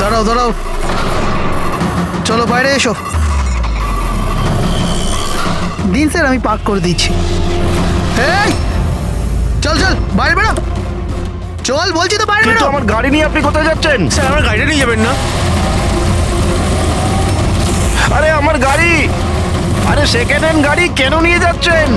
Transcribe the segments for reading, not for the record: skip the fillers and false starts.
দাঁড়াও দাঁড়াও, চলো বাইরে এসো। দিন স্যার, আমি পার্ক করে দিচ্ছি। এই চল চল, বাইরে বেরো, চল বলছি তো, বাইরে কিন্তু বেরো। আমার গাড়ি নিয়ে আপনি কোথায় যাচ্ছেন? স্যার আমার গাড়িটা নিয়ে যাবেন না? আরে আমার গাড়ি, আরে সেকেন্ড হ্যান্ড গাড়ি কেন নিয়ে যাচ্ছেন?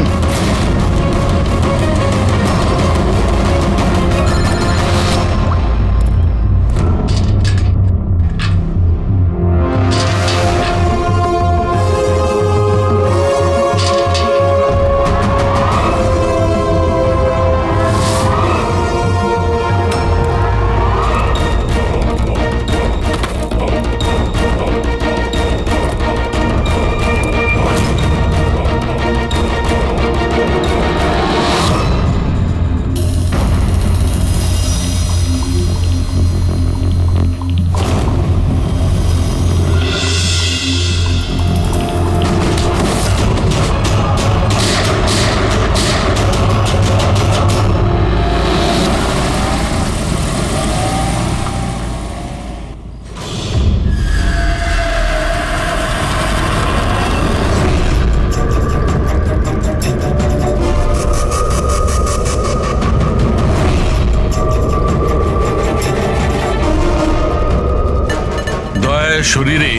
দয়ার শরীরে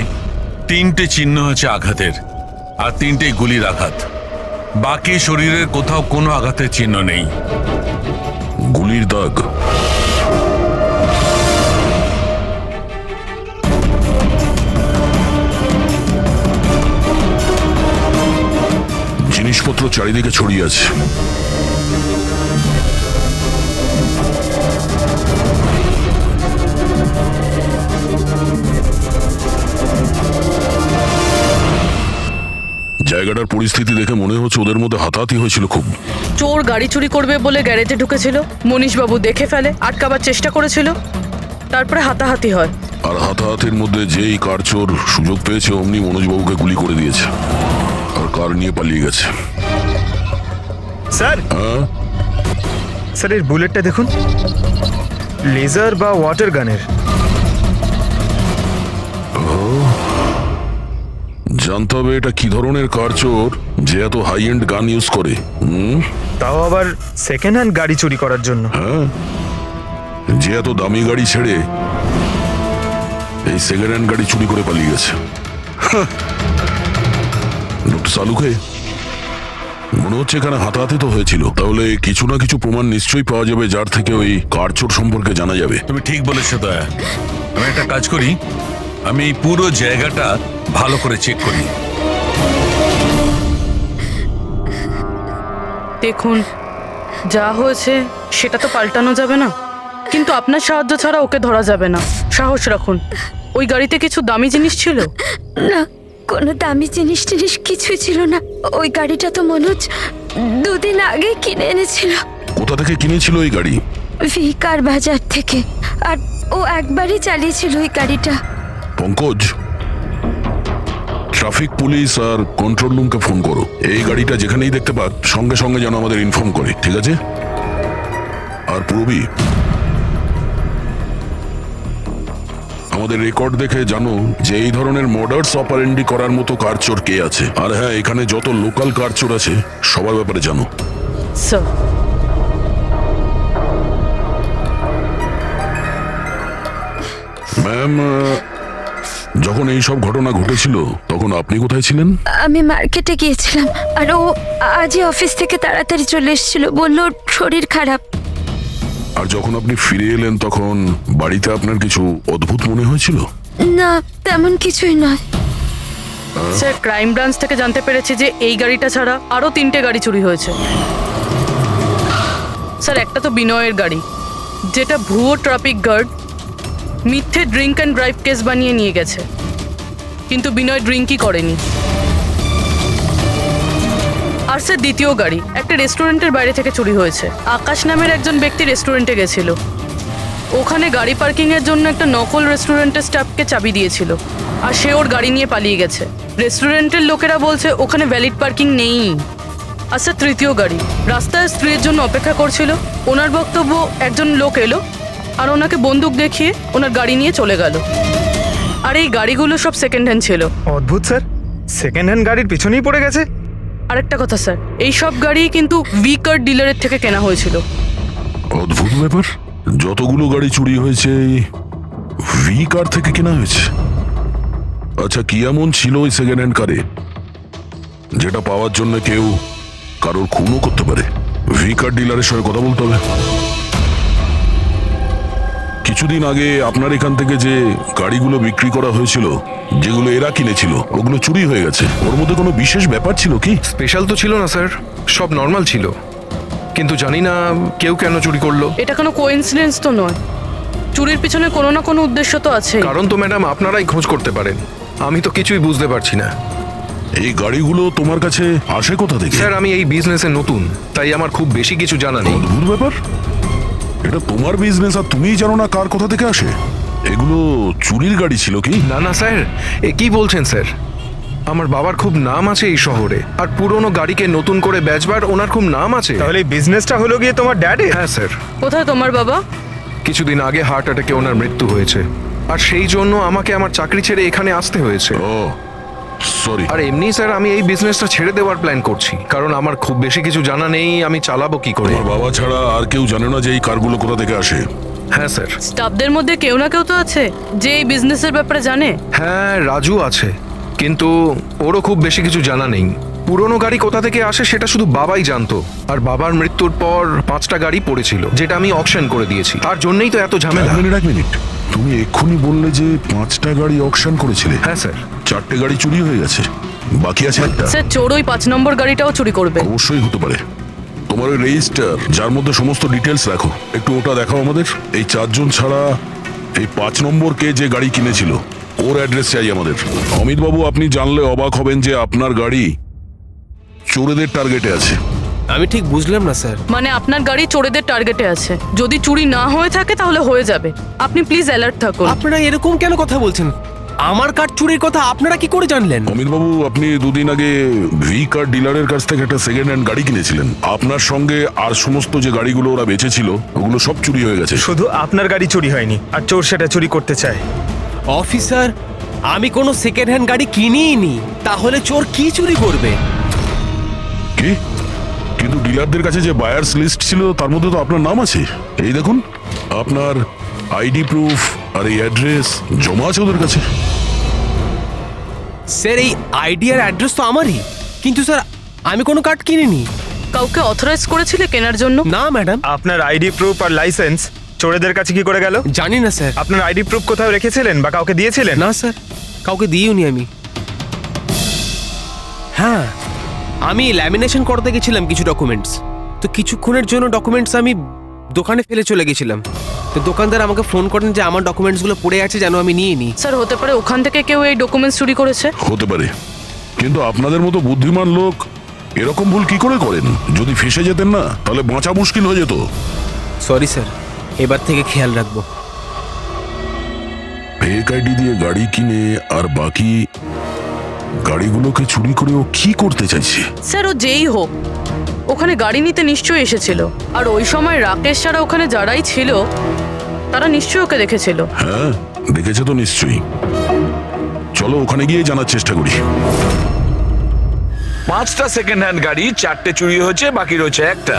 3টে চিহ্ন আছে আঘাতের, আর 3টে গুলির আঘাত। বাকি শরীরের কোথাও কোনো আঘাতের চিহ্ন নেই। গুলির দাগ? জিনিসপত্র চারিদিকে ছড়িয়ে আছে। জায়গাটার পরিস্থিতি দেখে মনে হচ্ছে ওদের মধ্যে হাতাহাতি হয়েছিল খুব। চোর গাড়ি চুরি করবে বলে গ্যারেজে ঢুকেছিল, মনীশবাবু দেখে ফেলে, আটকাবার চেষ্টা করেছিল, তারপরে হাতাহাতি হয়। আর হাতাহাতির মধ্যে যেই কার চোর সুযোগ পেয়েছে অমনি মনোজবাবুকে গুলি করে দিয়েছে আর কার নিয়ে পালিয়ে গেছে। স্যার, হ্যাঁ, স্যার এর বুলেটটা দেখুন, লেজার বা ওয়াটার গানের। জানতে হবে এটা কি ধরনের কার চোর যে এত হাই এন্ড গান ইউজ করে। তাও আবার সেকেন্ড হ্যান্ড গাড়ি চুরি করার জন্য। হ্যাঁ, যে এত দামি গাড়ি ছেড়ে এই সেকেন্ড হ্যান্ড গাড়ি চুরি করে পালিয়ে গেছে। ডক্টর সালুকে, মনে হচ্ছে এখানে হাতাহাতি তো হয়েছিল, তাহলে কিছু না কিছু প্রমাণ নিশ্চয়ই পাওয়া যাবে যার থেকে ওই কার চোর সম্পর্কে জানা যাবে। তুমি ঠিক বলেছো দয়া। আমি একটা কাজ করি, আমি এই পুরো জায়গাটা ভালো করে চেক করি। দেখুন, যা হয়েছে সেটা তো পাল্টানো যাবে না, কিন্তু আপনার সাহায্য ছাড়া ওকে ধরা যাবে না। সাহস রাখুন। ওই গাড়িতে কিছু দামি জিনিস ছিল? না, কোনো দামি জিনিস টিনিস কিছুই ছিল না। ওই গাড়িটা তো মনোজ 2 দিন আগে কিনে এনেছিল। কোথা থেকে কিনেছিল এই গাড়ি? ভিকার বাজার থেকে। আর ও একবারই চালিয়েছিল ওই গাড়িটা। পঙ্কজ, ট্রাফিক পুলিশ আর কন্ট্রোল রুমকে ফোন করো। এই গাড়িটা যেখানেই দেখতে পাক সঙ্গে সঙ্গে যেন আমাদের ইনফর্ম করে, ঠিক আছে? আর পূরবী, আমাদের রেকর্ড দেখে জানো যে এই ধরনের মার্ডারস অপারেন্ডি করার মতো কার চোর কে আছে। আর হ্যাঁ, এখানে যত লোকাল কার চোর আছে সবার ব্যাপারে জানো। স্যার, ম্যাম, যখন এই সব ঘটনা ঘটেছিল তখন আপনি কোথায় ছিলেন? আমি মার্কেটে গিয়েছিলাম, আর ও আজই অফিস থেকে তাড়াতাড়ি চলে এসেছিল। বলল ওর শরীর খারাপ। আর যখন আপনি ফিরে এলেন তখন বাড়িতে আপনার কিছু অদ্ভুত মনে হয়েছিল? না, তেমন কিছুই নয়। স্যার, ক্রাইম ব্রাঞ্চ থেকে জানতে পেরেছি যে এই গাড়িটা ছাড়া আরও 3টে গাড়ি চুরি হয়েছে। স্যার, একটা তো বিনয়ের গাড়ি, যেটা ভুয়ো ট্রাফিক গার্ড মিথ্যে ড্রিঙ্ক অ্যান্ড ড্রাইভ কেস বানিয়ে নিয়ে গেছে, কিন্তু বিনয় ড্রিঙ্কই করেনি। আর স্যার, দ্বিতীয় গাড়ি একটা রেস্টুরেন্টের বাইরে থেকে চুরি হয়েছে। আকাশ নামের একজন ব্যক্তি রেস্টুরেন্টে গেছিল, ওখানে গাড়ি পার্কিংয়ের জন্য একটা নকল রেস্টুরেন্টের স্টাফকে চাবি দিয়েছিল, আর সে ওর গাড়ি নিয়ে পালিয়ে গেছে। রেস্টুরেন্টের লোকেরা বলছে ওখানে ভ্যালিড পার্কিং নেই। আর স্যার, তৃতীয় গাড়ি রাস্তায় স্ত্রীর জন্য অপেক্ষা করছিল। ওনার বক্তব্য একজন লোক এলো আর ওনাকে বন্দুক দেখিয়ে ওনার গাড়ি নিয়ে চলে গেল। আর এই গাড়িগুলো সব সেকেন্ড হ্যান্ড ছিল। অদ্ভুত স্যার, সেকেন্ড হ্যান্ড গাড়ির পিছনেই পড়ে গেছে। আরেকটা কথা স্যার, এই সব গাড়ি কিন্তু ভি কার ডিলারের থেকে কেনা হয়েছিল। অদ্ভুত ব্যাপার, যতগুলো গাড়ি চুরি হয়েছে ভি কার থেকে কেনা হয়েছে। আচ্ছা, কি এমন ছিল ওই সেকেন্ড হ্যান্ড কারে যেটা পাওয়ার জন্য কেউ কারোর খুনও করতে পারে? ভি কার ডিলারের সঙ্গে কথা বলতে হবে। কিছুদিন আগে আপনার এখান থেকে যে গাড়িগুলো বিক্রি করা হয়েছিল, যেগুলো এরা কিনেছিল, ওগুলো চুরি হয়ে গেছে। ওর মধ্যে কোনো বিশেষ ব্যাপার ছিল কি? স্পেশাল তো ছিল না স্যার, সব নর্মাল ছিল, কিন্তু জানি না কেউ কেন চুরি করলো। এটা কোনো কোইন্সিডেন্স তো নয়, চুরির পিছনে কোনো না কোনো উদ্দেশ্য তো আছে। কারণ তো ম্যাডাম আপনারাই খোঁজ করতে পারেন, আমি তো কিছুই বুঝতে পারছি না। এই গাড়িগুলো তোমার কাছে আসে কোথা থেকে? স্যার আমি এই বিজনেসে নতুন, তাই আমার খুব বেশি কিছু জানা নেই। অদ্ভুত ব্যাপার, এটা তোমার বিজনেস আর তুমিই জানো না কার কোথা থেকে আসে? এগুলো চুরির গাড়ি ছিল কি? না না স্যার, এ কি বলছেন স্যার? আমার বাবার খুব নাম আছে এই শহরে, আর পুরনো গাড়িকে নতুন করে বেচবার ওনার খুব নাম আছে। তাহলে এই বিজনেসটা হলো গিয়ে তোমার ড্যাডি? হ্যাঁ স্যার, কোথায় তোমার বাবা? কিছুদিন আগে হার্ট অ্যাটাকে ওনার মৃত্যু হয়েছে, আর সেই জন্য আমাকে আমার চাকরি ছেড়ে এখানে আসতে হয়েছে। ও সরি। আর এমনি স্যার আমি এই বিজনেসটা ছেড়ে দেওয়ার প্ল্যান করছি, কারণ আমার খুব বেশি কিছু জানা নেই, আমি চালাবো কি করে। তোমার বাবা ছাড়া আর কেউ জানে না যে এই কারগুলো কোথা থেকে আসে? হ্যাঁ স্যার। স্টাফদের মধ্যে কেউ না কেউ তো আছে যে এই বিজনেসের ব্যাপারে জানে। হ্যাঁ রাজু আছে, কিন্তু ওরও খুব বেশি কিছু জানা নেই। পুরনো গাড়ি কোথা থেকে আসে সেটা শুধু বাবাই জানতো, আর বাবার মৃত্যুর পর 5টা গাড়ি পড়েছিল, যেটা আমি অকশন করে দিয়েছি। তার জন্যই তো এত ঝামেলা। এক মিনিট, তুমি এক্ষুনি বললে যে 5টা গাড়ি অকশন করেছিলে। হ্যাঁ স্যার। 4টে গাড়ি চুরি হয়ে গেছে, বাকি আছে একটা। স্যার চোর ওই 5 নম্বর গাড়িটাও চুরি করবে। অবশ্যই হতে পারে। তোমার ওই রেজিস্টার যার মধ্যে সমস্ত ডিটেলস রাখো, একটু ওটা দেখাও আমাদের। এই 4 জন ছাড়া এই 5 নম্বর কে যে গাড়ি কিনেছিল ওর অ্যাড্রেস চাই আমাদের। অমিত বাবু, আপনি জানলে অবাক হবেন যে আপনার গাড়ি চোরেদের টার্গেটে আছে। আমি ঠিক বুঝলাম না স্যার। মানে আপনার গাড়ি চোরেদের টার্গেটে আছে। যদি চুরি না হয়ে থাকে তাহলে হয়ে যাবে, আপনি প্লিজ অ্যালার্ট থাকুন। আপনারা এরকম কেন কথা বলছেন? আমার কার চুরির কথা আপনারা কি করে জানলেন? অমিত বাবু, আপনি দুদিন আগে ভি কার ডিলারের কাছ থেকে একটা সেকেন্ড হ্যান্ড গাড়ি কিনেছিলেন। আপনার সঙ্গে আর সমস্ত যে গাড়িগুলো ওরা বেচেছিল ওগুলো সব চুরি হয়ে গেছে। শুধু আপনার গাড়ি চুরি হয়নি, আর চোর সেটা চুরি করতে চায়। অফিসার, আমি কোনো সেকেন্ড হ্যান্ড গাড়ি কিনিই নি, তাহলে চোর কি চুরি করবে? কি? কিন্তু ডিলারদের কাছে যে বায়ার্স লিস্ট ছিল তার মধ্যে তো আপনার নাম আছে। এই দেখুন, আপনার আইডি প্রুফ আর এই অ্যাড্রেস জমা আছে ওদের কাছে। স্যার এই আইডি আর অ্যাড্রেস তো আমারই, কিন্তু স্যার আমি কোনো কার্ড কিনিনি। কাউকে অথরাইজ করেছিলে কেনার জন্য? না ম্যাডাম। আপনার আইডি প্রুফ আর লাইসেন্স চোরেদের কাছে কি করে গেল? জানি না স্যার। আপনার আইডি প্রুফ কোথাও রেখেছিলেন বা কাউকে দিয়েছিলেন? না স্যার, কাউকে দিইওনি আমি। হ্যাঁ, আমি ল্যামিনেশন করতে গেছিলাম কিছু ডকুমেন্টস, তো কিছুক্ষণের জন্য ডকুমেন্টস আমি দোকানে ফেলে চলে গেছিলাম। তো দোকানদার আমাকে ফোন করেন যে আমার ডকুমেন্টসগুলো পড়ে আছে, যেন আমি নিয়ে নিই। স্যার হতে পারে ওখান থেকে কেউ এই ডকুমেন্টস চুরি করেছে। হতে পারে, কিন্তু আপনাদের মতো বুদ্ধিমান লোক এরকম ভুল কি করে করেন? যদি ফেসে যেতেন না তাহলে বাঁচা মুশকিল হয়ে যেত। সরি স্যার, এবার থেকে খেয়াল রাখবো। ফেক আইডি দিয়ে গাড়ি কিনে আর বাকি গাড়িগুলোকে চুরি করে ও কি করতে চাইছে? স্যার ও যেই হোক, ওখানে গাড়ি নিতে নিশ্চয়ই এসেছিল, আর ওই সময় রাকেশ ছাড়া ওখানে যারাই ছিল তারা নিশ্চয়ই ওকে দেখেছিল। হ্যাঁ, দেখেছে তো নিশ্চয়ই। চলো ওখানে গিয়ে জানার চেষ্টা করি। 5টা সেকেন্ড হ্যান্ড গাড়ি, 4টে চুরি হয়েছে, বাকি রয়েছে একটা।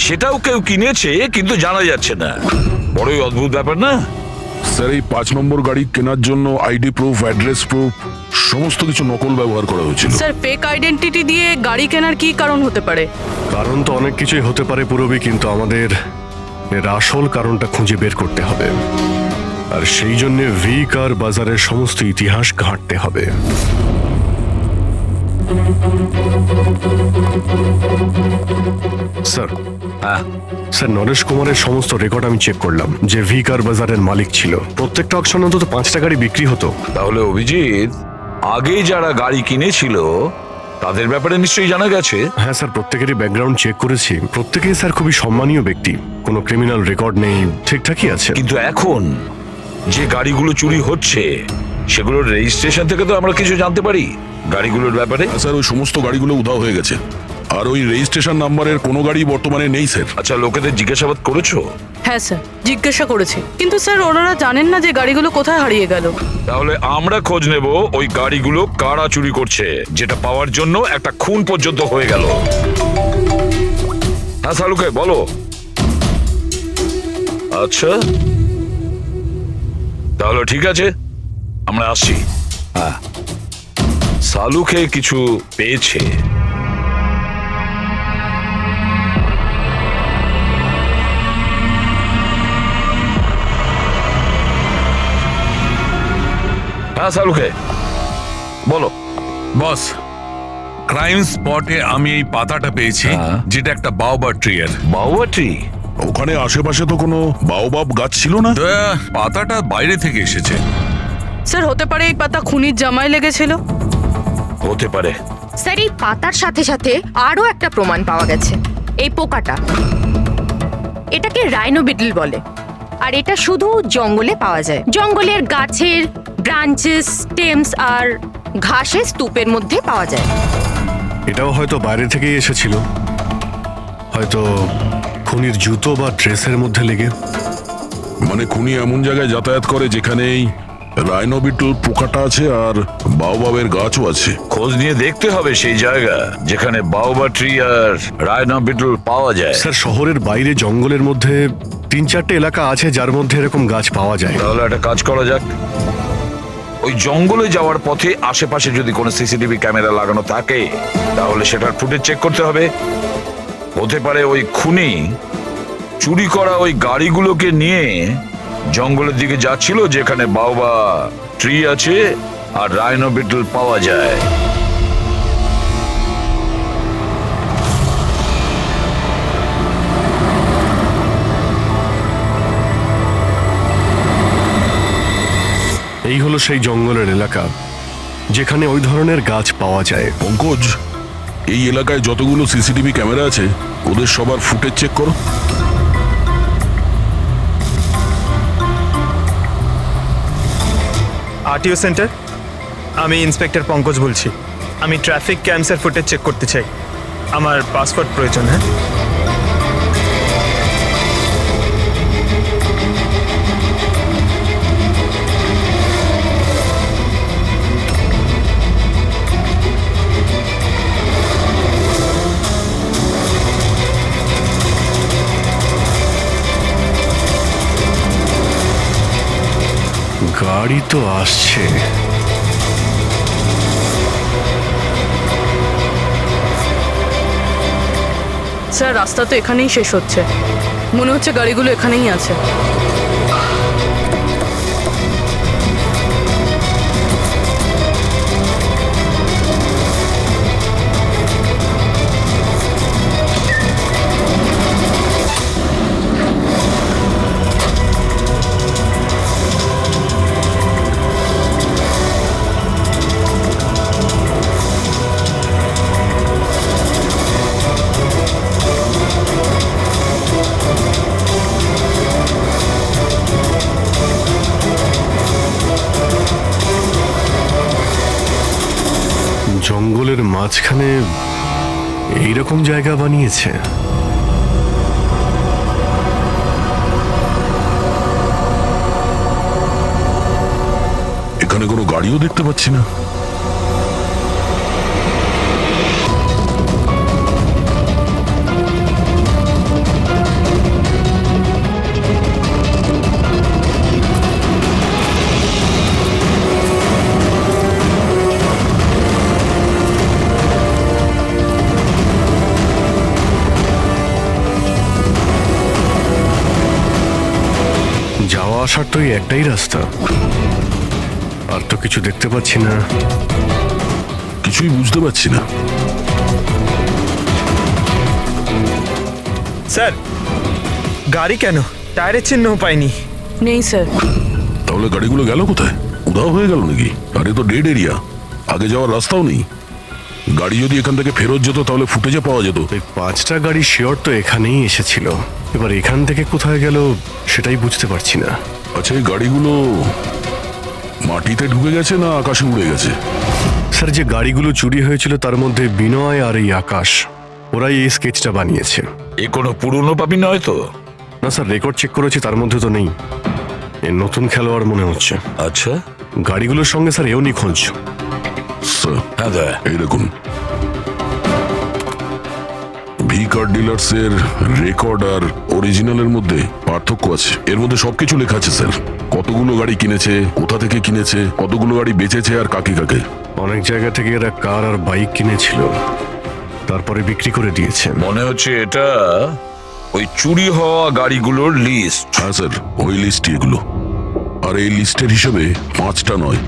সেটাও কেউ কিনেছে কিন্তু জানা যাচ্ছে না। বড়ই অদ্ভুত ব্যাপার না? স্যার, এই 5 নম্বর গাড়ি কেনার জন্য আইডি প্রুফ, অ্যাড্রেস প্রুফ সমস্ত কিছু নকল ব্যবহার করা হয়েছিল। স্যার ফেক আইডেন্টিটি দিয়ে গাড়ি কেনার কি কারণ হতে পারে? কারণ তো অনেক কিছুই হতে পারে পুরবি, কিন্তু আমাদের এর আসল কারণটা খুঁজে বের করতে হবে, আর সেই জন্য ভি কার বাজারের সমস্ত ইতিহাস ঘাঁটতে হবে। স্যার, স্যার নরেশ কুমারের সমস্ত রেকর্ড আমি চেক করলাম, যে ভি কার বাজারের মালিক ছিল। প্রত্যেকটা অকশনে অন্তত 5টা গাড়ি বিক্রি হতো। তাহলে অভিজিৎ, আগে যারা গাড়ি কিনেছিল তাদের ব্যাপারে নিশ্চয়ই জানা গেছে। হ্যাঁ স্যার, প্রত্যেকেরই ব্যাকগ্রাউন্ড চেক করেছি। প্রত্যেকেই স্যার খুবই সম্মানীয় ব্যক্তি, কোনো ক্রিমিনাল রেকর্ড নেই, ঠিকঠাকই আছে। কিন্তু এখন যে গাড়িগুলো চুরি হচ্ছে সেগুলোর রেজিস্ট্রেশন থেকে তো আমরা কিছু জানতে পারি গাড়িগুলোর ব্যাপারে। স্যার, ওই সমস্ত গাড়িগুলো উধাও হয়ে গেছে, আর ওই রেজিস্ট্রেশন নাম্বারের কোনো গাড়ি বর্তমানে নেই স্যার। আচ্ছা, লোকেদের জিজ্ঞাসাবাদ করেছো? হ্যাঁ স্যার, জিজ্ঞাসা করেছি, কিন্তু স্যার ওনারা জানেন না যে গাড়িগুলো কোথায় হারিয়ে গেল। তাহলে আমরা খোঁজ নেব ওই গাড়িগুলো কারা চুরি করছে, যেটা পাওয়ার জন্য একটা খুন পর্যন্ত হয়ে গেল। হ্যাঁ সালুকে বলো। আচ্ছা তাহলে ঠিক আছে, আমরা আসছি। হ্যাঁ, সালুকে কিছু পেয়েছে। হ্যাঁ সালুকে বলো। বস, ক্রাইম স্পটে আমি এই পাতাটা পেয়েছি, হ্যাঁ। যেটা একটা বাওবা ট্রি এর। বাউবা ট্রি? ওখানে আশেপাশে তো কোনো বাওবাব গাছ ছিল না। পাতাটা বাইরে থেকে এসেছে। স্যার হতে পারে এই পাতা খুনির জামায় লেগেছিল। হতে পারে। স্যার এই পাতার সাথে সাথে আরো একটা প্রমাণ পাওয়া গেছে, এই পোকাটা। এটাকে রাইনো বিটল বলে, আর এটা শুধু জঙ্গলে পাওয়া যায়। জঙ্গলের গাছের ব্রাঞ্চেস, স্টেমস আর ঘাসের স্তূপের মধ্যে পাওয়া যায়। এটাও হয়তো বাইরে থেকেই এসেছিল, হয়তো খুনির জুতো বা ড্রেসের মধ্যে লেগে। মানে খুনি এমন জায়গায় যাতায়াত করে যেখানেই রাইনোবিটল পোকাটা আছে আর বাওবাবের গাছও আছে। খোঁজ নিয়ে দেখতে হবে সেই জায়গা যেখানে বাউবা ট্রি আর রায়না বিটল পাওয়া যায়। স্যার শহরের বাইরে জঙ্গলের মধ্যে 3-4টে এলাকা আছে যার মধ্যে এরকম গাছ পাওয়া যায়। তাহলে একটা কাজ করা যাক, ওই জঙ্গলে যাওয়ার পথে আশেপাশে যদি কোনো সিসিটিভি ক্যামেরা লাগানো থাকে তাহলে সেটার ফুটেজ চেক করতে হবে। হতে পারে ওই খুনি চুরি করা ওই গাড়িগুলোকে নিয়ে জঙ্গলের দিকে যাচ্ছিল যেখানে বাউবা ট্রি আছে আর রাইনো বিটল পাওয়া যায়। এই হলো সেই জঙ্গলের এলাকা যেখানে ওই ধরনের গাছ পাওয়া যায়। পঙ্কজ, এই এলাকায় যতগুলো সিসিটিভি ক্যামেরা আছে ওদের সবার ফুটেজ চেক করো। আরটিও সেন্টার, আমি ইন্সপেক্টর পঙ্কজ বলছি। আমি ট্রাফিক ক্যামসের ফুটেজ চেক করতে চাই। আমার পাসপোর্ট প্রয়োজন। হ্যাঁ, গাড়ি তো আসছে। স্যার রাস্তা তো এখানেই শেষ হচ্ছে, মনে হচ্ছে গাড়িগুলো এখানেই আছে। জঙ্গলের মাঝখানে এইরকম জায়গা বানিয়েছে। এখানে কোনো গাড়িও দেখতে পাচ্ছি না। যাওয়া আসার তো এই একটাই রাস্তা, আর তো কিছু দেখতে পাচ্ছি না। কিছুই বুঝতে পারছি না। স্যার গাড়ি কেন? টায়ারের চিহ্নও পাইনি। নেই স্যার। তাহলে গাড়িগুলো গেল কোথায়? উধাও হয়ে গেল নাকি? আরে তো ডেড এরিয়া, আগে যাওয়ার রাস্তাও নেই। গাড়ি যদি এখান থেকে ফেরত যেত তাহলে ফুটেজে পাওয়া যেত। এই 5টা গাড়ি শিওর তো এখানেই এসেছিল, এবার এখান থেকে কোথায় গেল সেটাই বুঝতে পারছি না। আচ্ছা, এই গাড়িগুলো মাটিতে ঢুকে গেছে না আকাশে উড়ে গেছে? স্যার যে গাড়িগুলো চুরি হয়েছিল তার মধ্যে বিনয় আর এই আকাশ, ওরাই এই স্কেচটা বানিয়েছে। এ কোনো পুরনো পাপি নয় তো? না স্যার, রেকর্ড চেক করেছি, তার মধ্যে তো নেই। এ নতুন খেলোয়াড় মনে হচ্ছে। আচ্ছা, গাড়িগুলোর সঙ্গে স্যার এও নিখোঁজ। স্যার হ্যাঁ দা এই দেখুন, ভি কার ডিলার্সের রেকর্ড আর অরিজিনালের মধ্যে পার্থক্য আছে। এর মধ্যে সবকিছু লেখা আছে স্যার, কতগুলো গাড়ি কিনেছে, কোথা থেকে কিনেছে, কতগুলো গাড়ি বেচেছে আর কাকে কাকে। অনেক জায়গা থেকে এরা কার আর বাইক কিনেছিল, তারপরে বিক্রি করে দিয়েছে। মনে হচ্ছে এটা ওই চুরি হওয়া গাড়িগুলোর লিস্ট। হ্যাঁ স্যার, ওই লিস্টই এগুলো। আর এই লিস্টের হিসেবে 5টা নয়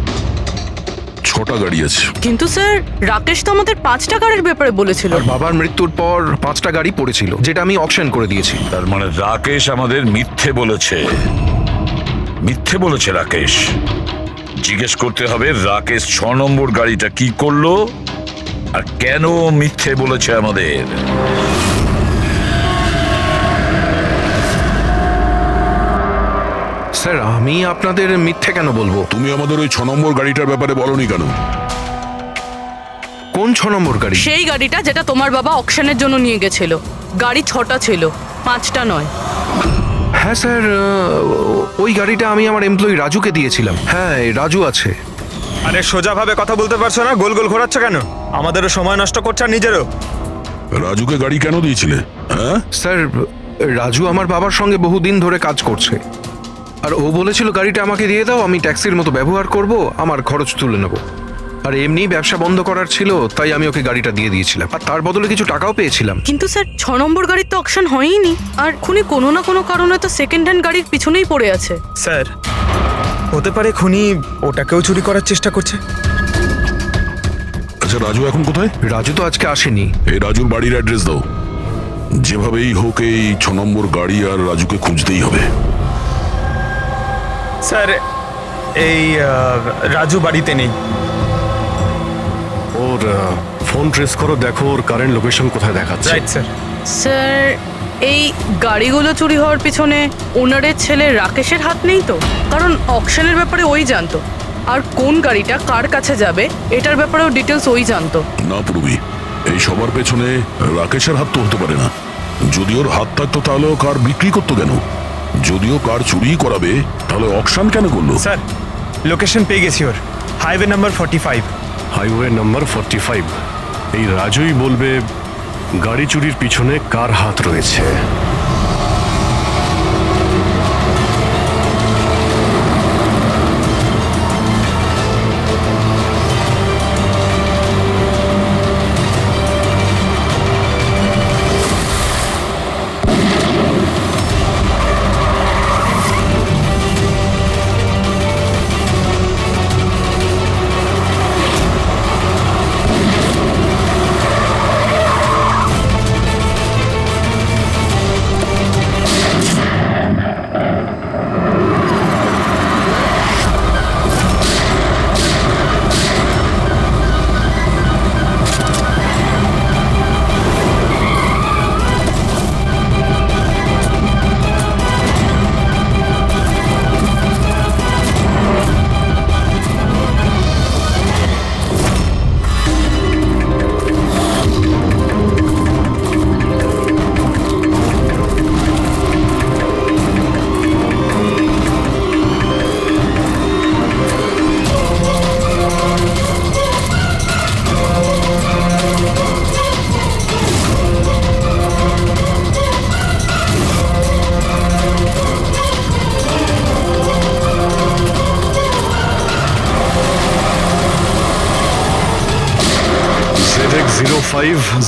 6টা গাড়ি আছে। কিন্তু স্যার রাকেশ তো আমাদের 5টা গাড়ির ব্যাপারে বলেছিল। আর বাবার মৃত্যুর পর 5টা গাড়ি পড়েছিল, যেটা আমি অকশন করে দিয়েছি। তার মানে রাকেশ আমাদের মিথ্যে বলেছে। মিথ্যে বলেছে রাকেশ। জিজ্ঞেস করতে হবে রাকেশ 6 নম্বর গাড়িটা কি করলো আর কেন মিথ্যে বলেছে আমাদের। স্যার, আমি আপনাদের মিথ্যে কেন বলবো? তুমি আমাদের ওই 6 নম্বর গাড়িটার ব্যাপারে বলনি কেন? কোন 6 নম্বর গাড়ি? সেই গাড়িটা যেটা তোমার বাবা অকশনের জন্য নিয়ে গেছিল। গাড়ি 6টা ছিল, 5টা নয়। হ্যাঁ স্যার, ওই গাড়িটা আমি আমার এমপ্লয়ি রাজুকে দিয়েছিলাম। হ্যাঁ, এই রাজু আছে। আরে সোজাভাবে কথা বলতে পারছো না, গোল গোল ঘোরাচ্ছ কেন? আমাদেরও সময় নষ্ট করছে আর নিজেরও। রাজুকে গাড়ি কেন দিয়েছিলে? হ্যাঁ স্যার, রাজু আমার বাবার সঙ্গে বহুদিন ধরে কাজ করছে, আর ও বলেছিল গাড়িটা আমাকে দিয়ে দাও, আমি ট্যাক্সির মতো ব্যবহার করব, আমার খরচ তুলে নেব। আর এমনি ব্যবসা বন্ধ করার ছিল, তাই আমি ওকে গাড়িটা দিয়ে দিয়েছিলাম, আর তার বদলে কিছু টাকাও পেয়েছিলাম। কিন্তু স্যার 6 নম্বর গাড়ির তো অকশন হয়নি, আর খুনি কোনো না কোনো কারণে তো সেকেন্ড হ্যান্ড গাড়ির পিছনেই পড়ে আছে। স্যার হতে পারে খুনি ওটাকেও চুরি করার চেষ্টা করছে। আচ্ছা, রাজু এখন কোথায়? রাজু তো আজকে আসেনি। এই রাজুর বাড়ির অ্যাড্রেস দাও। যেভাবেই হোক এই 6 নম্বর গাড়ি আর রাজুকে খুঁজতেই হবে। স্যার এই রাজু বাড়িতে নেই। ওর ফোন ট্রেস করো, দেখো ওর কারেন্ট লোকেশন কোথায় দেখাচ্ছে। Right sir. স্যার এই গাড়িগুলো চুরি হওয়ার পিছনে ওনারের ছেলে রাকেশের হাত নেই তো? কারণ অকশনের ব্যাপারে ওই জানতো, আর কোন গাড়িটা কার কাছে যাবে এটার ব্যাপারেও ডিটেলস ওই জানতো। না পূর্বী, এই সবার পেছনে রাকেশের হাত তো হতে পারে না। যদি ওর হাত থাকতো তাহলে ও কার বিক্রি করতো কেন? যদিও কার চুরি করাবে তাহলে অকশন কেন করলো? স্যার লোকেশন পেয়ে গেছি ওর, হাইওয়ে নাম্বার 45। Highway number 45। এই রাজুই বলবে গাড়ি চুরির পিছনে কার হাত রয়েছে।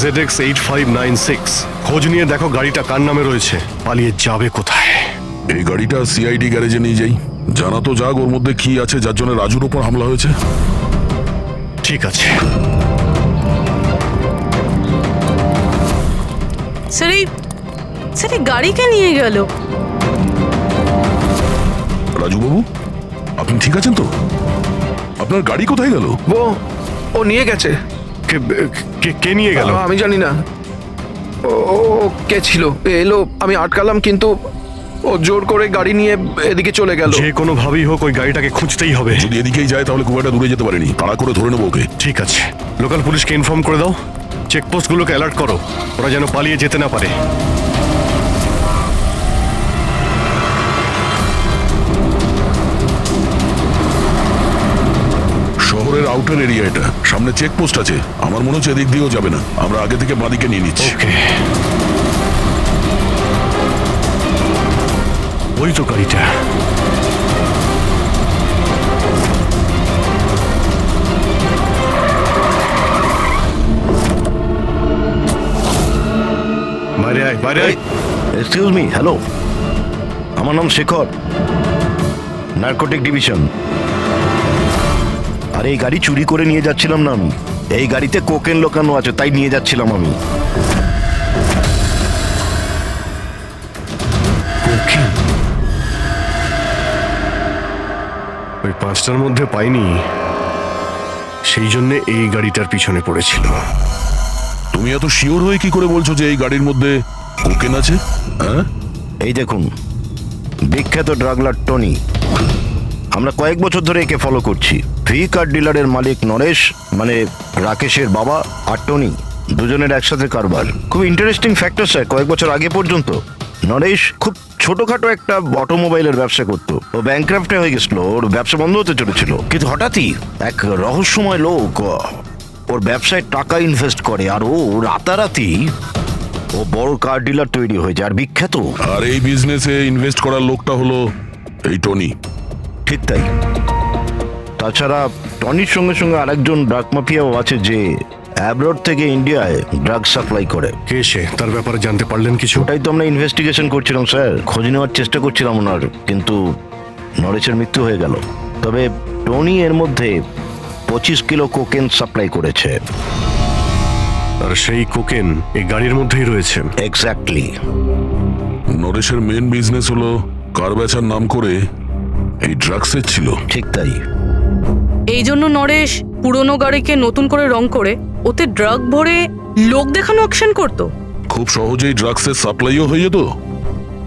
ZX8596 খোঁজ নিয়ে দেখো গাড়িটা কার নামে রয়েছে, পালিয়ে যাবে কোথায়। এই গাড়িটা সিআইডি গ্যারেজে নিয়ে যাই, জানা তো যাক ওর মধ্যে কি আছে যার জন্য রাজুর উপর হামলা হয়েছে। ঠিক আছে। স্যার এই গাড়িকে নিয়ে গেল। রাজু বাবু, আপনি ঠিক আছেন তো? আপনার গাড়ি কোথায় গেল? ও নিয়ে গেছে। কে নিয়ে গেল? আমি জানি না। ও কে ছিল, এলো, আমি আটকালাম, কিন্তু ও জোর করে গাড়ি নিয়ে এদিকে চলে গেল। যে কোনো ভাবেই হোক ওই গাড়িটাকে খুঁজতেই হবে। যদি এদিকেই যায় তাহলে খুব একটা দূরে যেতে পারেনি, তাড়া করে ধরে নেবো ওকে। ঠিক আছে, লোকাল পুলিশকে ইনফর্ম করে দাও, চেকপোস্টগুলোকে অ্যালার্ট করো, ওরা যেন পালিয়ে যেতে না পারে। আউটার এরিয়া এটা, সামনে চেকপোস্ট আছে। আমার মনে হচ্ছে এদিক দিয়েও যাবে না, আমরা আগে থেকে বাঁদিকে নিয়ে নিচ্ছি। ওকে, ওই তো গাড়িটা। বাইরে আয়, বাইরে আয়। এক্সকিউজ মি, হ্যালো, আমার নাম শেখর, নার্কোটিক ডিভিশন। আর এই গাড়ি চুরি করে নিয়ে যাচ্ছিলাম না আমি, এই গাড়িতে কোকেন লোকানো আছে, তাই নিয়ে যাচ্ছিলাম আমি। কোকেন? ওই 5টার মধ্যে পাইনি, সেই জন্য এই গাড়িটার পিছনে পড়েছিল। তুমি এত শিওর হয়ে কি করে বলছো যে এই গাড়ির মধ্যে কোকেন আছে? হ্যাঁ, এই দেখুন, বিখ্যাত ড্রাগলার টনি, আমরা কয়েক বছর ধরে একে ফলো করছি। ভি কার ডিলারের মালিক নরেশ, মানে রাকেশের বাবা, আর টনি দুজনের একসাথে কারবার। খুব ইন্টারেস্টিং ফ্যাক্টর স্যার, কয়েক বছর আগে পর্যন্ত নরেশ খুব ছোটখাটো একটা অটোমোবাইলের ব্যবসা করতো। ও ব্যাংক্রাফ্টে হয়ে গেছিল, ওর ব্যবসা বন্ধ হতে চলেছিল। কিন্তু হঠাৎই এক রহস্যময় লোক ওর ব্যবসায় টাকা ইনভেস্ট করে, আর ও রাতারাতি ও বড় কার ডিলার তৈরি হয়ে যায়, আর বিখ্যাত। আর এই বিজনেসে ইনভেস্ট করার লোকটা হলো এই টনি। ঠিক তাই। তাছাড়া টনির সঙ্গে সঙ্গে আরেকজন ড্রাগ মাফিয়াও আছে যে অ্যাব্রড থেকে ইন্ডিয়ায় ড্রাগ সাপ্লাই করে। কে সে? তার ব্যাপারে জানতে পারলেন কিছু? ওটাই তো আমরা ইনভেস্টিগেশন করছিলাম স্যার, খোঁজ নেওয়ার চেষ্টা করছিলাম ওনার, কিন্তু নরেশের মৃত্যু হয়ে গেল। তবে টনি এর মধ্যে 25 কিলো কোকেন সাপ্লাই করেছে। আর সেই কোকেন এই গাড়ির মধ্যেই রয়েছে। এক্স্যাক্টলি। নরেশের মেন বিজনেস হলো কার বেচার নাম করে এই ড্রাগসের ছিল। ঠিক তাই। এই জন্য নরেশ পুরনো গাড়িকে নতুন করে রং করে ওতে ড্রাগ ভরে লোক দেখানো অকশন করতো। খুব সহজেই ড্রাগসের সাপ্লাইও হয়ে যেত,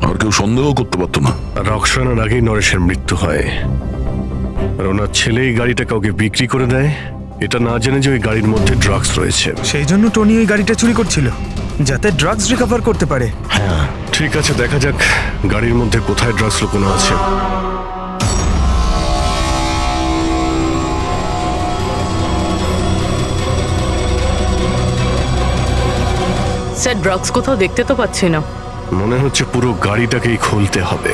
আর কেউ সন্দেহ করতে পারতো না। রক্সানার আগেই নরেশের মৃত্যু হয়, আর ওনার ছেলে এই গাড়িটা কাউকে বিক্রি করে দেয়, এটা না জেনে যে ওই গাড়ির মধ্যে ড্রাগস রয়েছে। সেই জন্য টনি ওই গাড়িটা চুরি করছিল, যাতে ড্রাগস রিকভার করতে পারে। হ্যাঁ, ঠিক আছে, দেখা যাক গাড়ির মধ্যে কোথায় ড্রাগস লুকোনো আছে। স্যার, ড্রাগস কোথাও দেখতে তো পাচ্ছি না। মনে হচ্ছে পুরো গাড়িটাকেই খুলতে হবে।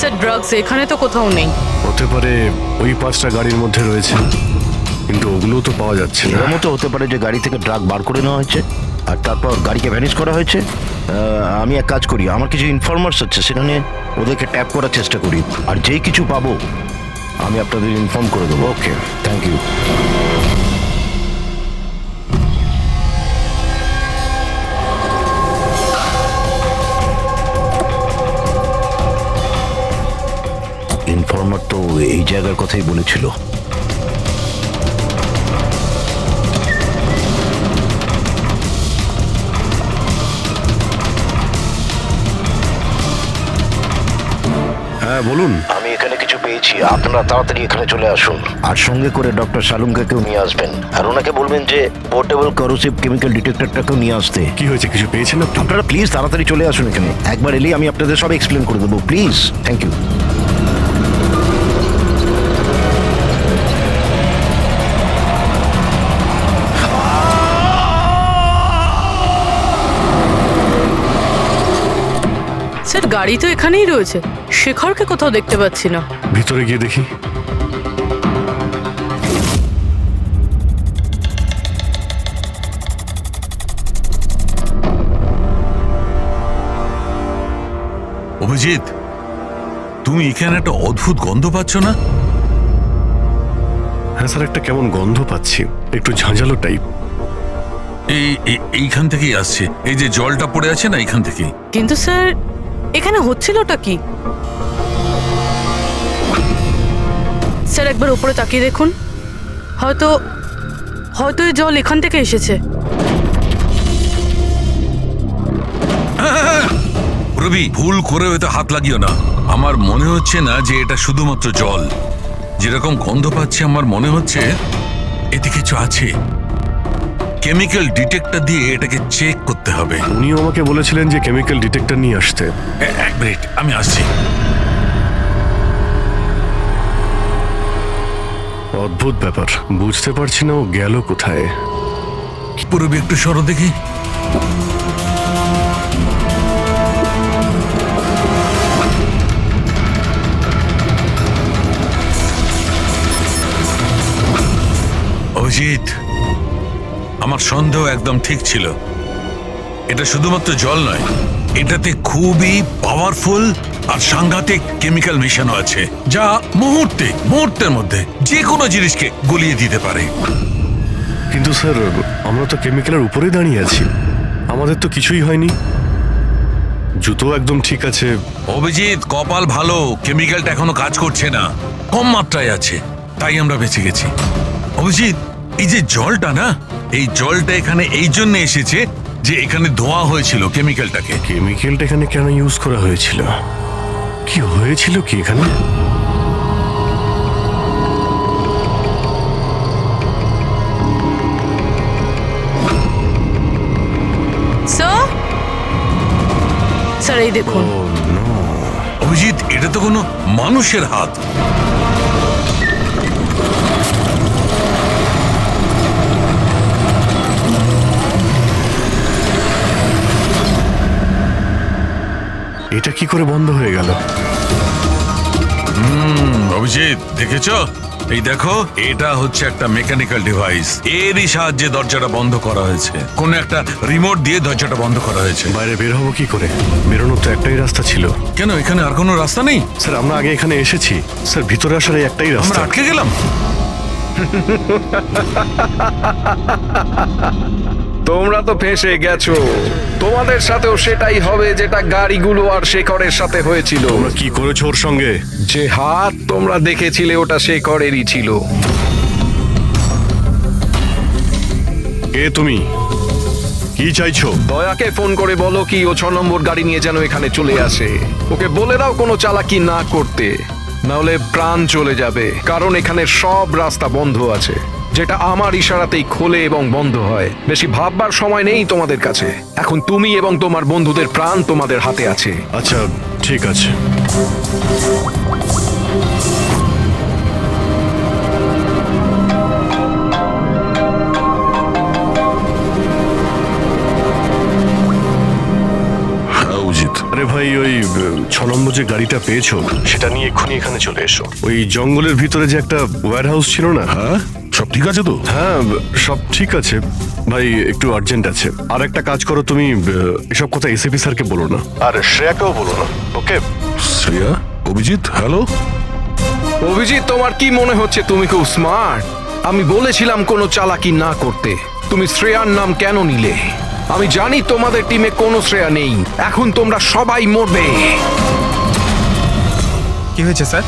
স্যার, ড্রাগস এখানে তো কোথাও নেই। হতে পারে ওই 5টা গাড়ির মধ্যে রয়েছে, কিন্তু ওগুলো তো পাওয়া যাচ্ছে না। এর মতো হতে পারে যে গাড়ি থেকে ড্রাগ বার করে নেওয়া হয়েছে আর তারপর গাড়িকে ভ্যানিশ করা হয়েছে। আমি এক কাজ করি, আমার কিছু ইনফরমার্স আছে, সেখানে ওদেরকে ট্যাপ করার চেষ্টা করি, আর যেই কিছু পাবো আমি আপনাদের ইনফর্ম করে দেবো। ওকে, থ্যাংক ইউ। ইনফর্মার তো এই জায়গার কথাই বলেছিল। হ্যাঁ বলুন। আমি এখানে কিছু পেয়েছি, আপনারা তাড়াতাড়ি এখানে চলে আসুন, আর সঙ্গে করে ডক্টর শালুঙ্কাকেও নিয়ে আসবেন, আর ওনাকে বলবেন যে পোর্টেবল করোসিভ কেমিক্যাল ডিটেক্টরটাকেও নিয়ে আসতে। কি হয়েছে, কিছু পেয়েছেন আপনি? আপনারা প্লিজ তাড়াতাড়ি চলে আসুন এখানে, একবার এলেই আমি আপনাদের সব এক্সপ্লেন করে দেবো, প্লিজ। Thank you. স্যার, গাড়ি তো এখানেই রয়েছে, শেখরকে কোথাও দেখতে পাচ্ছি না। ভিতরে গিয়ে দেখি। অভিজিৎ, তুমি এখানে একটা অদ্ভুত গন্ধ পাচ্ছ না? হ্যাঁ স্যার, একটা কেমন গন্ধ পাচ্ছি, একটু ঝাঁঝালো টাইপ। এইখান থেকেই আসছে, এই যে জলটা পড়ে আছে না, এইখান থেকেই। কিন্তু স্যার, এখানে হচ্ছিলটা কি? স্যার একবার উপরে তাকিয়ে দেখুন, হয়তো হয়তো এই জল এখান থেকে এসেছে। রবি, ভুল করে হয়তো হাত লাগিও না। আমার মনে হচ্ছে না যে এটা শুধুমাত্র জল। যেরকম গন্ধ পাচ্ছি আমার মনে হচ্ছে এতে কিছু আছে। কেমিক্যাল ডিটেক্টর দিয়ে এটাকে চেক করতে হবে। উনিও আমাকে বলেছিলেন যে কেমিক্যাল ডিটেক্টর নিয়ে আসতে। এক মিনিট, আমি আসছি। অদ্ভুত ব্যাপার, বুঝতে পারছি না ও গেল কোথায়। রবি একটু সরো দেখি। অজিত, আমার সন্দেহ একদম ঠিক ছিল। এটা শুধুমাত্র জল নয়, এটাতে খুবই পাওয়ারফুল আর সাংঘাতিক কেমিক্যাল মেশানো আছে, যা মুহূর্তের মধ্যে যে কোনো জিনিসকে গলিয়ে দিতে পারে। কিন্তু স্যার, আমরা তো কেমিক্যালের উপরেই দাঁড়িয়ে আছি, আমাদের তো কিছুই হয়নি, জুতো একদম ঠিক আছে। অভিজিৎ, কপাল ভালো, কেমিক্যালটা এখনো কাজ করছে না, কম মাত্রায় আছে, তাই আমরা বেঁচে গেছি। অভিজিৎ, এই যে জলটা না, এই জলটা এখানে এই জন্য এসেছে যে এখানে ধোয়া হয়েছিল কেমিক্যালটাকে। কেমিক্যালটা এখানে কেন ইউজ করা হয়েছিল? কি হয়েছিল কি এখানে? স্যার এই দেখুন। অভিজিৎ, এটা তো কোনো মানুষের হাত। এটা কি করে বন্ধ হয়ে গেল? অভিজিৎ, দেখেছো? এই দেখো, এটা হচ্ছে একটা মেকানিক্যাল ডিভাইস, এরই সাহায্যে দরজাটা বন্ধ করা হয়েছে। কোন একটা রিমোট দিয়ে দরজাটা বন্ধ করা হয়েছে। বাইরে বের হবো কি করে? বেরোনোর তো একটাই রাস্তা ছিল। কেন, এখানে আর কোনো রাস্তা নেই? স্যার, আমরা আগে এখানে এসেছি স্যার, ভিতরে আসার এই একটাই আমরা রাস্তা। আটকে গেলাম। তোমরা তো ফেঁসে গেছো, তোমাদের সাথেও সেটাই হবে যেটা গাড়িগুলো আর শেখরের সাথে হয়েছিল। তোমরা কি করেছো ওর সঙ্গে? যে হাত তোমরা দেখেছিলে ওটা শেখরেরই ছিল। কে তুমি? কি চাইছো? দয়াকে ফোন করে বলো কি ও 6 নম্বর গাড়ি নিয়ে যেন এখানে চলে আসে। ওকে বলে দাও কোনো চালাকি না করতে, নাহলে প্রাণ চলে যাবে। কারণ এখানে সব রাস্তা বন্ধ আছে, যেটা আমার ইশারাতেই খোলে এবং বন্ধ হয়। বেশি ভাববার সময় নেই তোমাদের কাছে। এখন তুমি এবং তোমার বন্ধুদের প্রাণ তোমাদের হাতে আছে। আচ্ছা, ঠিক আছে। আরে ভাই, ওই 6 নম্বর যে গাড়িটা পেয়েছো সেটা নিয়ে এক্ষুনি এখানে চলে এসো। ওই জঙ্গলের ভিতরে যে একটা ওয়্যার হাউস ছিল না? হ্যাঁ, সব ঠিক আছে তো? হ্যাঁ, সব ঠিক আছে ভাই, একটু আর্জেন্ট আছে। আর একটা কাজ করো, তুমি এসব কথা এসিপি স্যারকে বলো না, আর শ্রেয়াকেও বলো না, ওকে? শ্রেয়া? অভিজিৎ, হ্যালো। অভিজিৎ, তোমার কি মনে হচ্ছে তুমি খুব স্মার্ট? আমি বলেছিলাম কোনো চালাকি না করতে। তুমি শ্রেয়ার নাম কেন নিলে? আমি জানি তোমাদের টিমে কোনো শ্রেয়া নেই। এখন তোমরা সবাই মরবে। কি হয়েছে স্যার?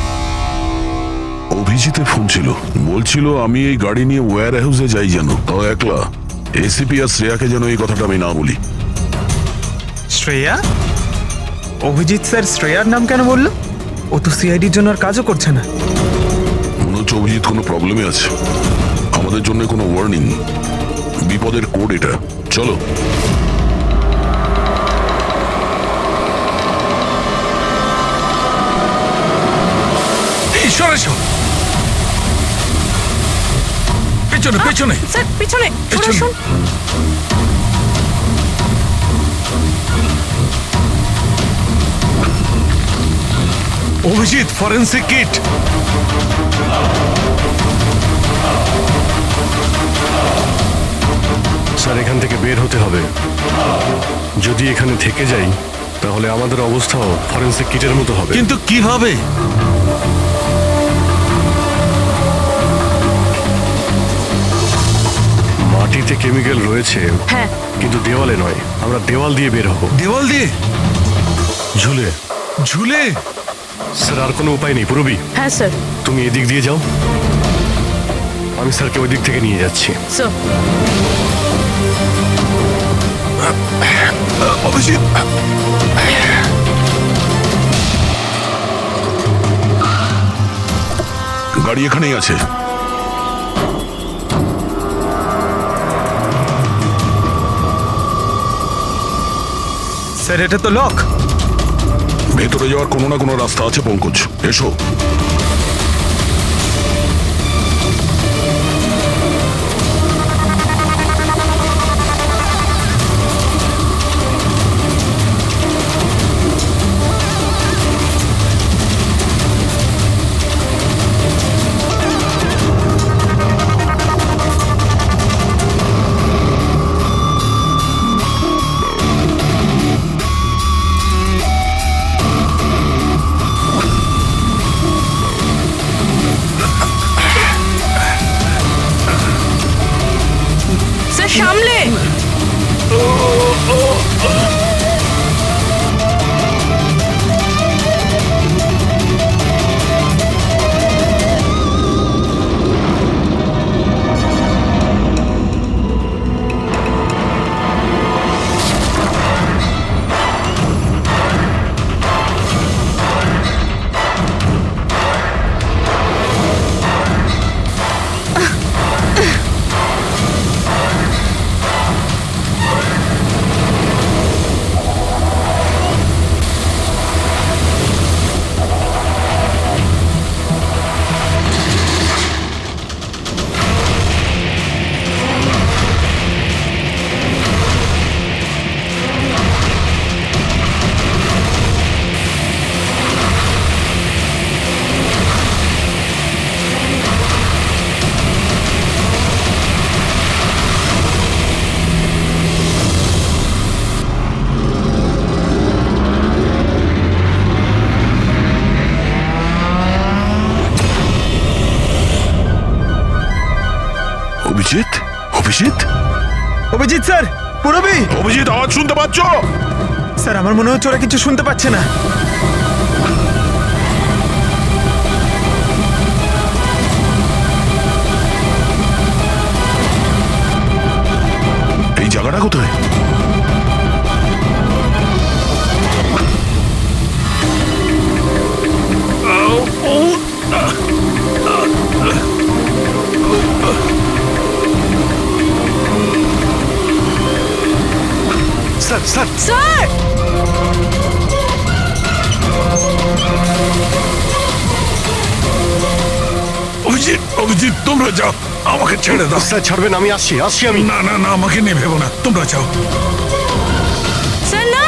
অভিজিতের ফোন ছিল, বলছিল আমি এই গাড়ি নিয়ে ওয়্যার হাউসে যাই যেন, তাও একলা। এসিপি আর শ্রেয়াকে যেন এই কথাটা আমি না বলি। শ্রেয়া? অভিজিৎ স্যার শ্রেয়ার নাম কেন বললো? ও তো সিআইডির জন্য আর কাজও করছে না। মনে হচ্ছে অভিজিৎ কোনো প্রবলেমে আছে। আমাদের জন্য কোনো ওয়ার্নিং, বিপদের কোড এটা। চলো। পেছনে পেছনে স্যার পিছনে সরে আসুন। Abhijit, forensic kit. স্যার, এখান থেকে বের হতে হবে। যদি এখানে থেকে যাই তাহলে আমাদের অবস্থাও ফরেন্সিক কিটের মতো হবে। কিন্তু কিভাবে? মাটিতে কেমিক্যাল রয়েছে, হ্যাঁ, কিন্তু দেওয়ালে নয়। আমরা দেওয়াল দিয়ে বের হব। দেওয়াল দিয়ে? ঝুলে। ঝুলে? স্যার আর কোনো উপায় নেই পুরবি, হ্যাঁ স্যার। তুমি এদিক দিয়ে যাও, আমি স্যারকে ওই দিক থেকে নিয়ে যাচ্ছি। স্যার অভিজিৎ, গাড়ি এখানেই আছে। স্যার এটা তো লক। ভেতরে যাওয়ার কোনো না কোনো রাস্তা আছে পঙ্কজ, এসো। স্যার সামলে। অভিজিৎ, অভিজিৎ, অভিজিৎ স্যার, পুরবি। অভিজিৎ, আওয়াজ শুনতে পাচ্ছ? স্যার আমার মনে হচ্ছে ওরা কিছু শুনতে পাচ্ছে না। এই জায়গাটা কোথায়? Sir sir sir Abhijit, Abhijit তোমরা যাও, আমাকে ছেড়ে দাও। স্যার ছাড়বেন, আমি আসছি আসছি আমি। না না না, আমাকে নিয়ে ভেবো না, তোমরা যাও। স্যার না।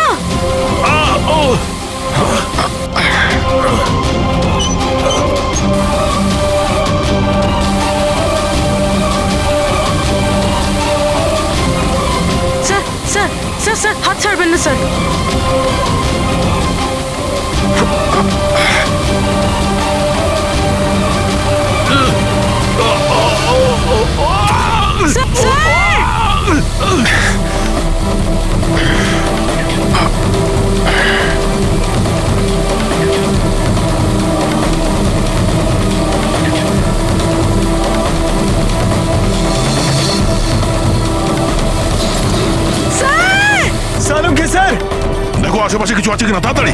স্যার স্যার স্যার স্যার হাত ছাড়বেন না স্যার। Sir, sir! স্যার! সালুকে স্যার, দেখো আশেপাশে কিছু আছে কিনা, তাড়াতাড়ি।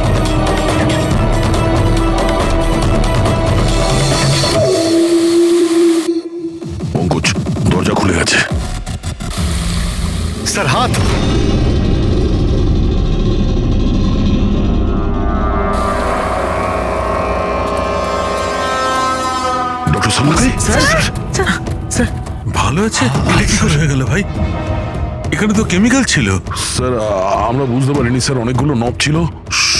পঙ্কজ, দরজা খুলে গেছে। স্যার হাত। ডক্টর সালুকে, স্যার ভালো আছে? এটা কি করে হয়ে গেল ভাই? এখানে তো কেমিক্যাল ছিল। স্যার আমরা বুঝতে পারিনি স্যার, অনেকগুলো নব ছিল,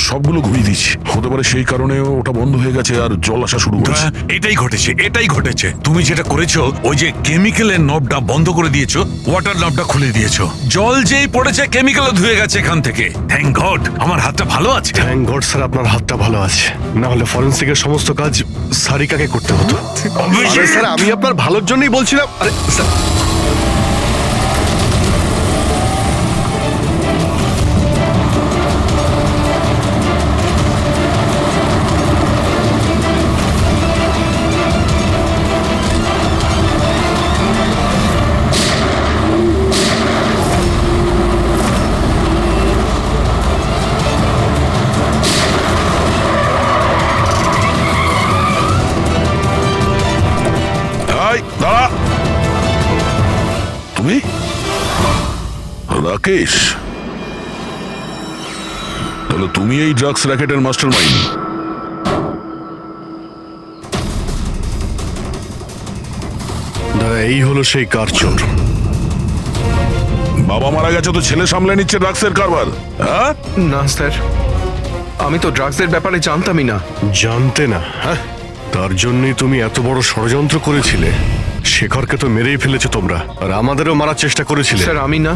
সবগুলো ঘুরিয়ে দিচ্ছি। হতে পারে সেই কারণে ওটা বন্ধ হয়ে গেছে আর জল আসা শুরু করেছে। এটাই ঘটেছে, এটাই ঘটেছে। তুমি যেটা করেছো, ওই যে কেমিক্যালের নবটা বন্ধ করে দিয়েছো, ওয়াটার নবটা খুলে দিয়েছো। জল যেই পড়েছে কেমিক্যাল ধুয়ে গেছে এখান থেকে। থ্যাংক গড আমার হাতটা ভালো আছে। থ্যাংক গড স্যার, আপনার হাতটা ভালো আছে, না হলে ফরেন্সিকের সমস্ত কাজ সারিকাকে করতে হতো। আরে স্যার, আমি আপনার ভালোর জন্যই বলছিলাম। আরে স্যার, রাকেশ, তাহলে তুমি এই ড্রাগস র্যাকেটের মাস্টারমাইন্ড। দাদা, এই হলো সেই কার চোর। বাবা মারা গেছে তো ছেলে সামলে নিচ্ছে ড্রাগসের কারবার, হ্যাঁ? না স্যার, আমি তো ড্রাগসের ব্যাপারে জানতামই না। জানতে না? হ্যাঁ, তার জন্যই তুমি এত বড় ষড়যন্ত্র করেছিলে। শেখরকে তো মেরেই ফেলেছো তোমরা, আর আমাদেরও মারার চেষ্টা করেছিলে। স্যার আমি না,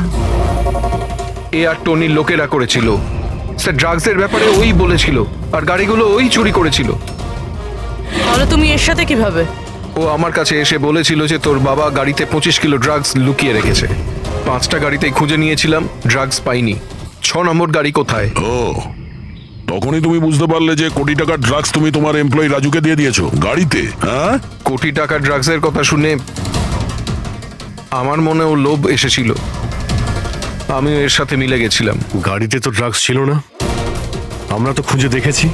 এ আর টনির লোকেরা করেছিল। স্যার ড্রাগসের ব্যাপারে ওই বলেছিল, আর গাড়িগুলো ওই চুরি করেছিল। তাহলে তুমি এর সাথে কিভাবে? ও আমার কাছে এসে বলেছিল যে তোর বাবা গাড়িতে 25 কিলো ড্রাগস লুকিয়ে রেখেছে। 5টা গাড়িতেই খুঁজে নিয়েছিলাম, ড্রাগস পাইনি। 6 নম্বর গাড়ি কোথায়? ও, তখনই তুমি বুঝতে পারলে যে কোটি টাকার ড্রাগস তুমি তোমার এমপ্লয়ি রাজুকে দিয়ে দিয়েছো গাড়িতে, হ্যাঁ? কোটি টাকার ড্রাগসের কথা শুনে আমার মনেও লোভ এসেছিল, আমিও এর সাথে মিলে গেছিলাম। গাড়িতে তো ড্রাগস ছিল না, আমরা তো খুঁজে দেখেছি।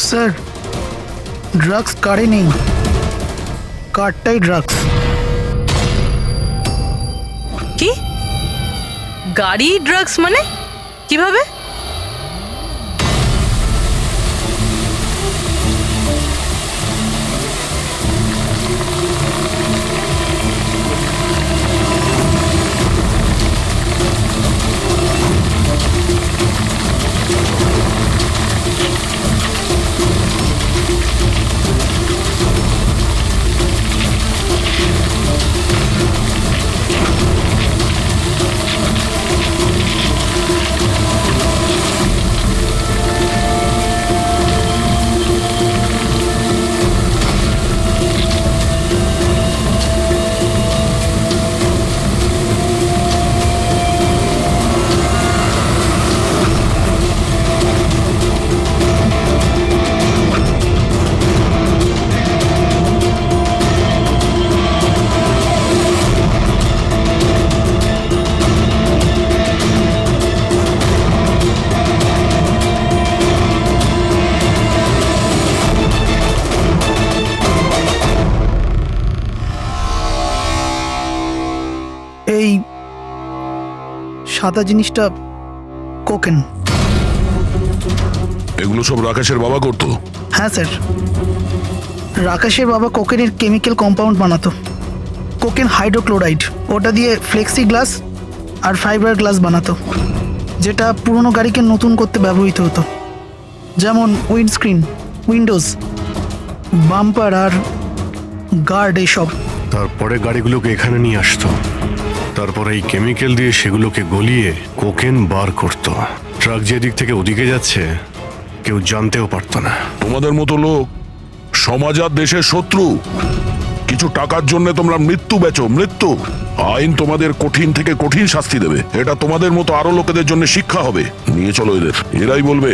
স্যার, ড্রাগস কারে নেই, কারটাই ড্রাগস। কি? গাড়ি ড্রাগস মানে কিভাবে? এই সাদা জিনিসটা কোকেন। এগুলো সব রাকেশের বাবা করতো? হ্যাঁ স্যার, রাকেশের বাবা কোকেনের কেমিক্যাল কম্পাউন্ড বানাতো, কোকেন হাইড্রোক্লোরাইড। ওটা দিয়ে ফ্লেক্সি গ্লাস আর ফাইবার গ্লাস বানাতো, যেটা পুরনো গাড়িকে নতুন করতে ব্যবহৃত হতো, যেমন উইন্ডস্ক্রিন, উইন্ডোজ, বাম্পার আর গার্ড এইসব। তারপরে গাড়িগুলোকে এখানে নিয়ে আসতো, তারপরে এই কেমিক্যাল দিয়ে সেগুলোকে গলিয়ে কোকেন বার করত। ট্রাক যেদিক থেকে ওদিকে যাচ্ছে কেউ জানতেও পারতো না। তোমাদের মতো লোক সমাজ আর দেশের শত্রু। কিছু টাকার জন্য তোমরা মৃত্যু বেচো, মৃত্যু। আইন তোমাদের কঠিন থেকে কঠিন শাস্তি দেবে। এটা তোমাদের মতো আরো লোকেদের জন্য শিক্ষা হবে। নিয়ে চলো এদের, এরাই বলবে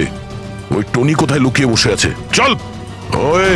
ওই টনি কোথায় লুকিয়ে বসে আছে। চল ওই